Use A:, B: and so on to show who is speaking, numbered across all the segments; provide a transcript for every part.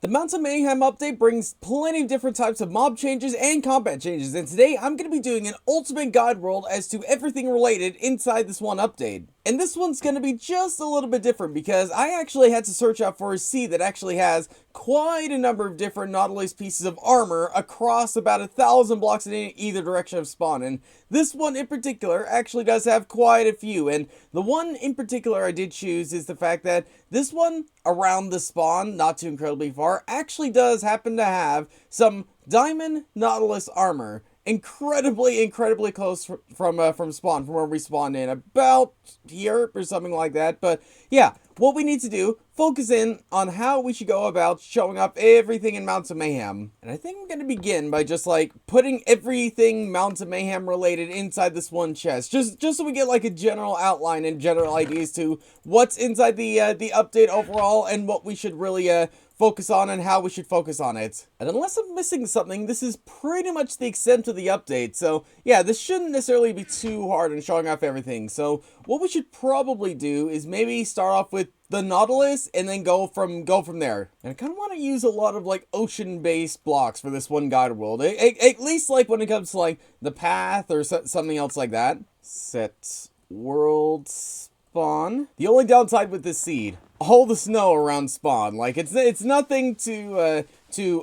A: The Mountain Mayhem update brings plenty of different types of mob changes and combat changes, and today I'm going to be doing an ultimate guide world as to everything related inside this one update. And this one's going to be just a little bit different because I actually had to search out for a seed that actually has quite a number of different Nautilus pieces of armor across about 1,000 blocks in either direction of spawn. And this one in particular actually does have quite a few. And the one in particular I did choose is the fact that this one around the spawn, not too incredibly far, actually does happen to have some diamond Nautilus armor. Incredibly close from spawn, from where we spawned in, about here or something like that. But yeah, what we need to do, focus in on how we should go about showing up everything in Mountain Mayhem. And I think I'm going to begin by just like putting everything Mountain Mayhem related inside this one chest, just so we get like a general outline and general ideas to what's inside the update overall and what we should really focus on and how we should focus on it. And unless I'm missing something, this is pretty much the extent of the update. So yeah, this shouldn't necessarily be too hard in showing off everything. So what we should probably do is maybe start off with the Nautilus and then go from there. And I kind of want to use a lot of like ocean-based blocks for this one guide world. At least like when it comes to like the path or something else like that. Set world spawn. The only downside with this seed, all the snow around spawn. Like it's nothing too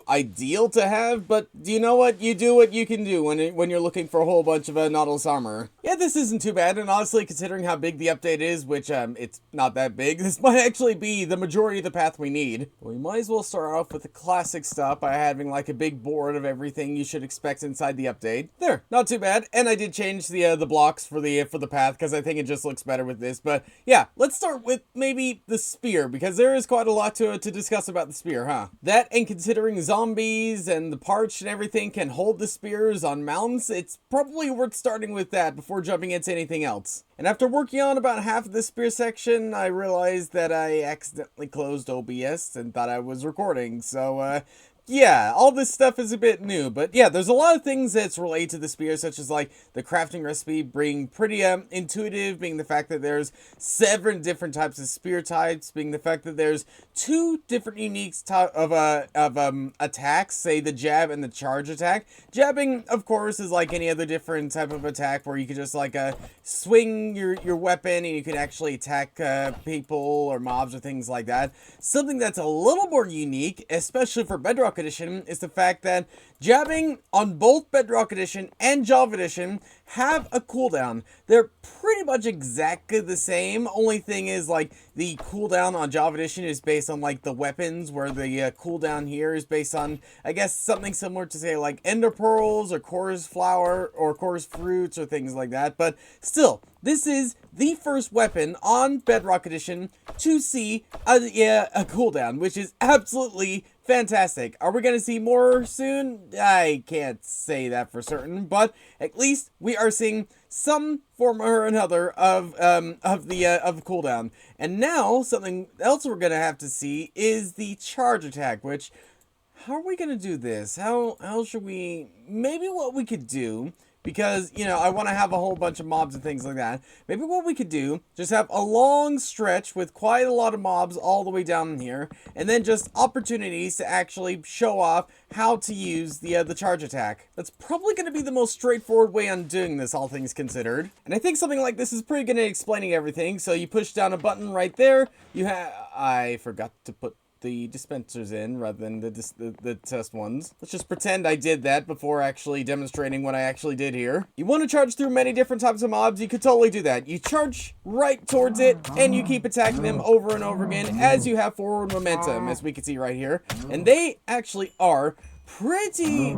A: ideal to have, but do you know what? You do what you can do when you're looking for a whole bunch of Nautilus armor. Yeah, this isn't too bad, and honestly, considering how big the update is, which it's not that big, this might actually be the majority of the path we need. We might as well start off with the classic stuff by having like a big board of everything you should expect inside the update. There, not too bad, and I did change the blocks for the path because I think it just looks better with this. But yeah, let's start with maybe the spear, because there is quite a lot to discuss about the spear, huh? That, and considering zombies and the Parched and everything can hold the spears on mountains, it's probably worth starting with that before jumping into anything else. And after working on about half of the spear section, I realized that I accidentally closed OBS and thought I was recording, so yeah, all this stuff is a bit new, but yeah, there's a lot of things that's related to the spear, such as like the crafting recipe being pretty intuitive, being the fact that there's 7 different types of spear types, being the fact that there's 2 different unique type of attacks, say the jab and the charge attack. Jabbing, of course, is like any other different type of attack where you can just like swing your weapon and you can actually attack people or mobs or things like that. Something that's a little more unique, especially for Bedrock Edition, is the fact that jabbing on both Bedrock Edition and Java Edition have a cooldown. They're pretty much exactly the same. Only thing is like the cooldown on Java Edition is based on like the weapons, where the cooldown here is based on, I guess, something similar to say like ender pearls or chorus flower or chorus fruits or things like that. But still, this is the first weapon on Bedrock Edition to see a cooldown, which is absolutely fantastic. Are we going to see more soon? I can't say that for certain, but at least we are seeing some form or another of cooldown. And now something else we're going to have to see is the charge attack, which, how are we going to do this? How should we, maybe what we could do, because, you know, I want to have a whole bunch of mobs and things like that. Maybe what we could do, just have a long stretch with quite a lot of mobs all the way down here, and then just opportunities to actually show off how to use the charge attack. That's probably going to be the most straightforward way on doing this, all things considered. And I think something like this is pretty good at explaining everything. So you push down a button right there. I forgot to put the dispensers in rather than the test ones. Let's just pretend I did that before actually demonstrating what I actually did here. You want to charge through many different types of mobs, you could totally do that. You charge right towards it and you keep attacking them over and over again as you have forward momentum, as we can see right here. And they actually are pretty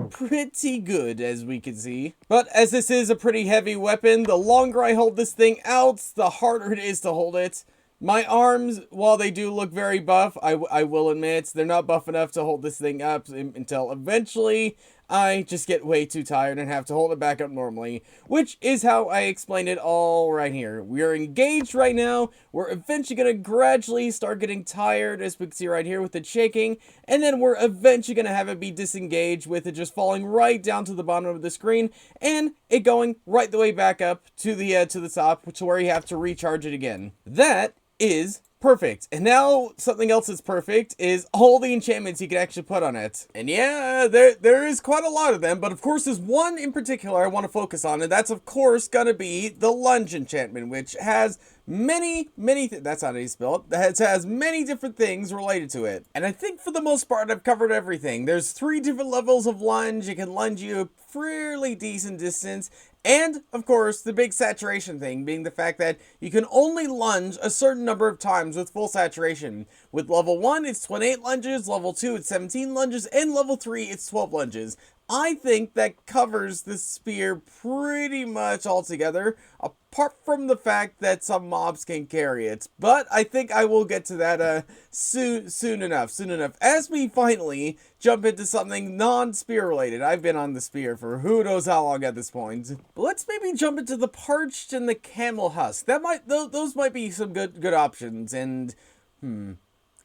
A: good, as we can see. But as this is a pretty heavy weapon, the longer I hold this thing out, the harder it is to hold it. My arms, while they do look very buff, I will admit, they're not buff enough to hold this thing up until eventually I just get way too tired and have to hold it back up normally, which is how I explained it all right here. We are engaged right now. We're eventually going to gradually start getting tired, as we can see right here with it shaking, and then we're eventually going to have it be disengaged with it just falling right down to the bottom of the screen and it going right the way back up to the top, to where you have to recharge it again. That is Perfect. And now something else that's perfect is all the enchantments you can actually put on it. And yeah, there is quite a lot of them, but of course there's one in particular I want to focus on, and that's of course gonna be the lunge enchantment, which has many, that's not how you spell it. That has many different things related to it. And I think for the most part I've covered everything. There's 3 different levels of lunge. It can lunge you a fairly decent distance. And, of course, the big saturation thing being the fact that you can only lunge a certain number of times with full saturation. With level 1, it's 28 lunges, level 2, it's 17 lunges, and level 3, it's 12 lunges. I think that covers the spear pretty much altogether, apart from the fact that some mobs can carry it. But I think I will get to that soon enough. As we finally jump into something non-spear related. I've been on the spear for who knows how long at this point. But let's maybe jump into the parched and the camel husk. Those might be some good options. And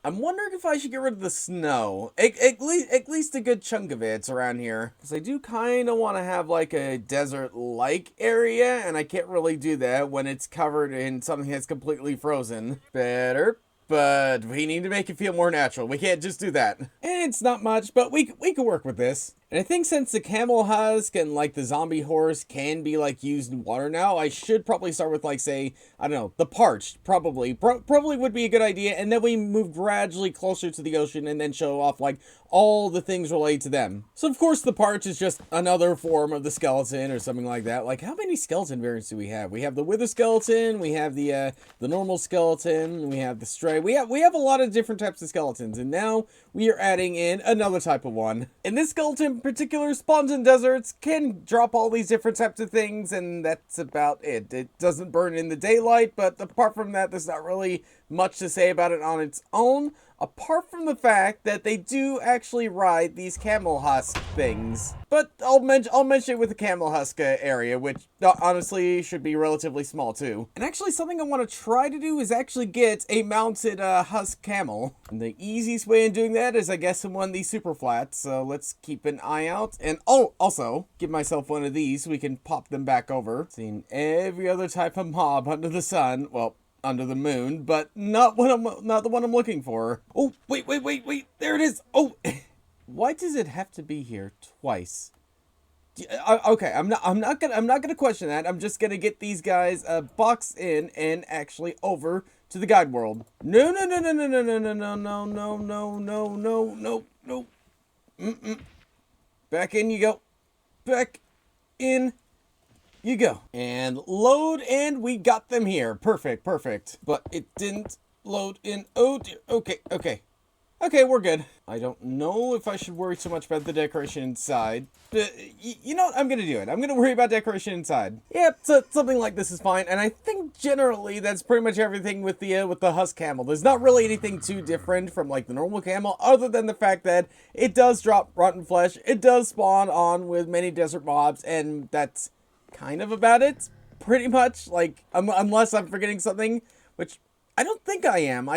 A: I'm wondering if I should get rid of the snow. At least a good chunk of it's around here. Because I do kind of want to have like a desert-like area, and I can't really do that when it's covered in something that's completely frozen. Better. But we need to make it feel more natural. We can't just do that. And it's not much, but we can work with this. And I think since the camel husk and like the zombie horse can be like used in water now, I should probably start with like, say, I don't know, the parched probably would be a good idea. And then we move gradually closer to the ocean and then show off like all the things related to them. So of course the parched is just another form of the skeleton or something like that. Like how many skeleton variants do we have? We have the wither skeleton, we have the normal skeleton, we have the stray. We have a lot of different types of skeletons, and now we are adding in another type of one. And this skeleton particular spawns in deserts, can drop all these different types of things, and that's about it. It doesn't burn in the daylight, but apart from that, there's not really much to say about it on its own, apart from the fact that they do actually ride these camel husk things. But I'll mention it with the camel husk area, which honestly should be relatively small too. And actually something I want to try to do is actually get a mounted husk camel. And the easiest way in doing that is I guess in one of these super flats, so let's keep an eye out. And also give myself one of these so we can pop them back over. Seeing every other type of mob under the sun, well, under the moon, but not the one I'm looking for. Oh, wait, there it is. Oh, why does it have to be here twice? Okay, I'm not gonna question that. I'm just gonna get these guys boxed in and actually over to the guide world. No. Back in you go. Back in you go. And load, and we got them here. Perfect. But it didn't load in. Oh dear. Okay, we're good. I don't know if I should worry so much about the decoration inside, but you know what? I'm gonna do it. I'm gonna worry about decoration inside. Yep, so something like this is fine, and I think generally that's pretty much everything with the husk camel. There's not really anything too different from like the normal camel, other than the fact that it does drop rotten flesh. It does spawn on with many desert mobs, and that's kind of about it, pretty much. Like, unless I'm forgetting something, which I don't think I am.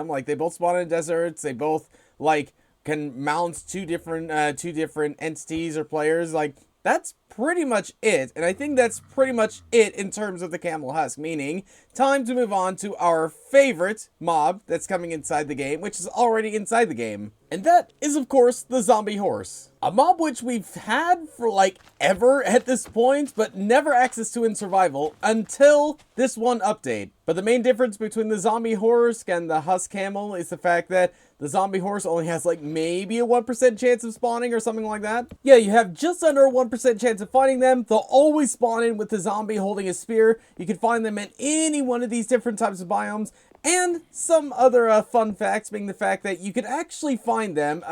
A: Like, they both spawn in deserts. They both like can mount two different entities or players. Like, that's pretty much it. And I think that's pretty much it in terms of the camel husk, meaning time to move on to our favorite mob that's coming inside the game, which is already inside the game. And that is, of course, the zombie horse. A mob which we've had for like ever at this point, but never access to in survival until this one update. But the main difference between the zombie horse and the husk camel is the fact that the zombie horse only has like maybe a 1% chance of spawning or something like that. Yeah, you have just under a 1% chance of finding them. They'll always spawn in with the zombie holding a spear. You can find them in any one of these different types of biomes. And some other fun facts being the fact that you can actually find them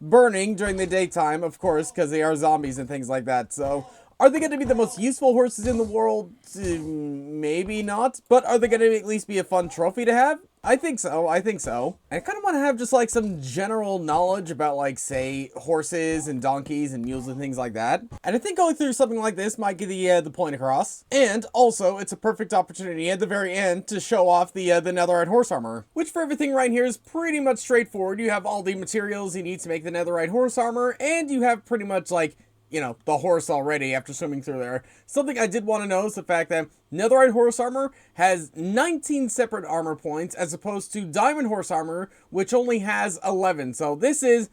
A: burning during the daytime, of course, because they are zombies and things like that. So, are they going to be the most useful horses in the world? Maybe not. But are they going to at least be a fun trophy to have? I think so. I kind of want to have just like some general knowledge about like, say, horses and donkeys and mules and things like that. And I think going through something like this might get the point across. And also, it's a perfect opportunity at the very end to show off the netherite horse armor, which for everything right here is pretty much straightforward. You have all the materials you need to make the netherite horse armor, and you have pretty much like you know, the horse already after swimming through there. Something I did want to know is the fact that netherite horse armor has 19 separate armor points as opposed to diamond horse armor, which only has 11. So this is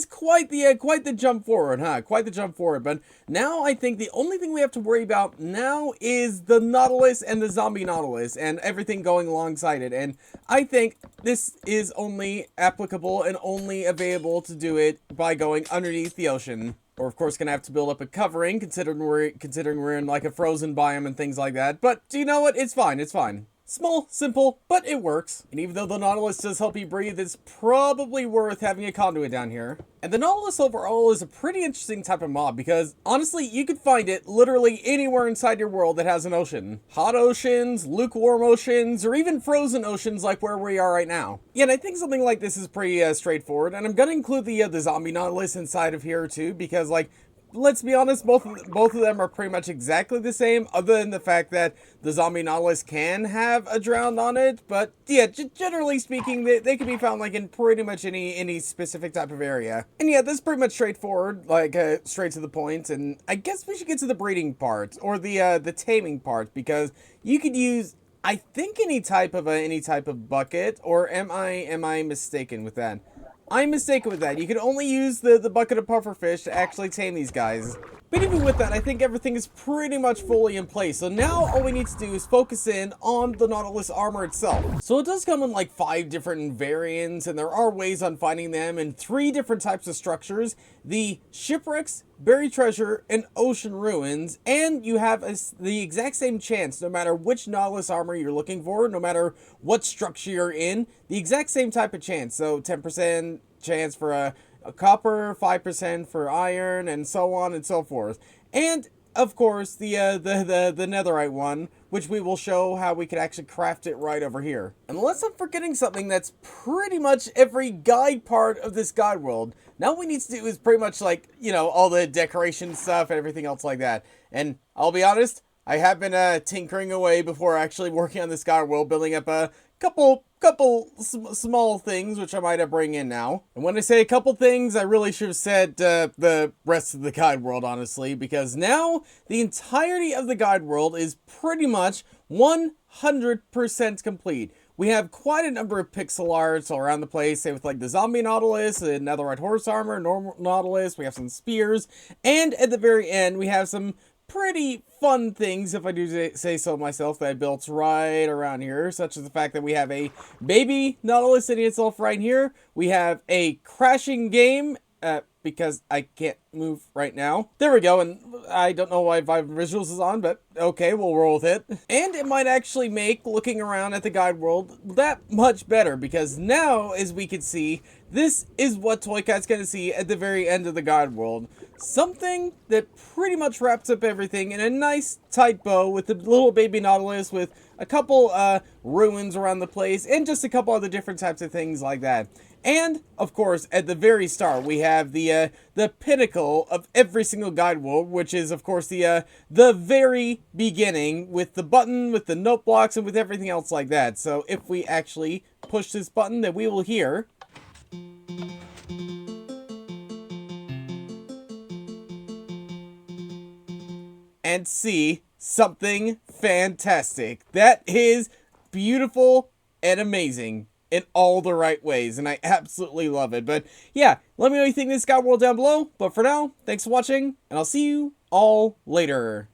A: quite the jump forward, huh? Quite the jump forward. But now I think the only thing we have to worry about now is the Nautilus and the zombie Nautilus and everything going alongside it. And I think this is only applicable and only available to do it by going underneath the ocean. We're of course gonna have to build up a covering, considering we're in like a frozen biome and things like that. But do you know what? It's fine. It's fine. Small, simple, but it works. And even though the Nautilus does help you breathe, it's probably worth having a conduit down here. And the Nautilus overall is a pretty interesting type of mob because, honestly, you could find it literally anywhere inside your world that has an ocean. Hot oceans, lukewarm oceans, or even frozen oceans like where we are right now. Yeah, and I think something like this is pretty straightforward. And I'm gonna include the zombie Nautilus inside of here too because, like, let's be honest, both of them are pretty much exactly the same, other than the fact that the zombie Nautilus can have a drowned on it. But yeah, generally speaking, they can be found like in pretty much any specific type of area. And yeah, this is pretty much straightforward, like straight to the point. And I guess we should get to the breeding part or the taming part because you could use, I think, any type of bucket. Or am I mistaken with that? I'm mistaken with that. You can only use the bucket of pufferfish to actually tame these guys. But even with that, I think everything is pretty much fully in place. So now all we need to do is focus in on the Nautilus armor itself. So it does come in like 5 different variants, and there are ways on finding them in 3 different types of structures. The shipwrecks, buried treasure, and ocean ruins. And you have the exact same chance, no matter which Nautilus armor you're looking for, no matter what structure you're in, the exact same type of chance. So 10% chance for a copper, 5% for iron, and so on and so forth. And of course the netherite one, which we will show how we could actually craft it right over here. Unless I'm forgetting something, that's pretty much every guide part of this guide world. Now what we need to do is pretty much like, you know, all the decoration stuff and everything else like that. And I'll be honest, I have been tinkering away before actually working on this guide world, building up a couple small things, which I might bring in now. And when I say a couple things, I really should have said the rest of the guide world, honestly, because now the entirety of the guide world is pretty much 100% complete. We have quite a number of pixel arts all around the place, say with like the zombie Nautilus, the netherite horse armor, normal Nautilus, we have some spears, and at the very end we have some pretty fun things, if I do say so myself, that I built right around here, such as the fact that we have a baby Nautilus sitting itself right here. We have a crashing game, because I can't move right now. There we go, and I don't know why Vibrant Visuals is on, but okay, we'll roll with it. And it might actually make looking around at the guide world that much better, because now, as we can see, this is what Toycat's gonna see at the very end of the guide world. Something that pretty much wraps up everything in a nice tight bow with the little baby Nautilus with a couple ruins around the place and just a couple other different types of things like that. And, of course, at the very start, we have the pinnacle of every single guide world, which is, of course, the very beginning with the button, with the note blocks, and with everything else like that. So if we actually push this button, then we will hear and see something fantastic. That is beautiful and amazing in all the right ways, and I absolutely love it. But yeah, let me know what you think of this guide world down below. But for now, thanks for watching, and I'll see you all later.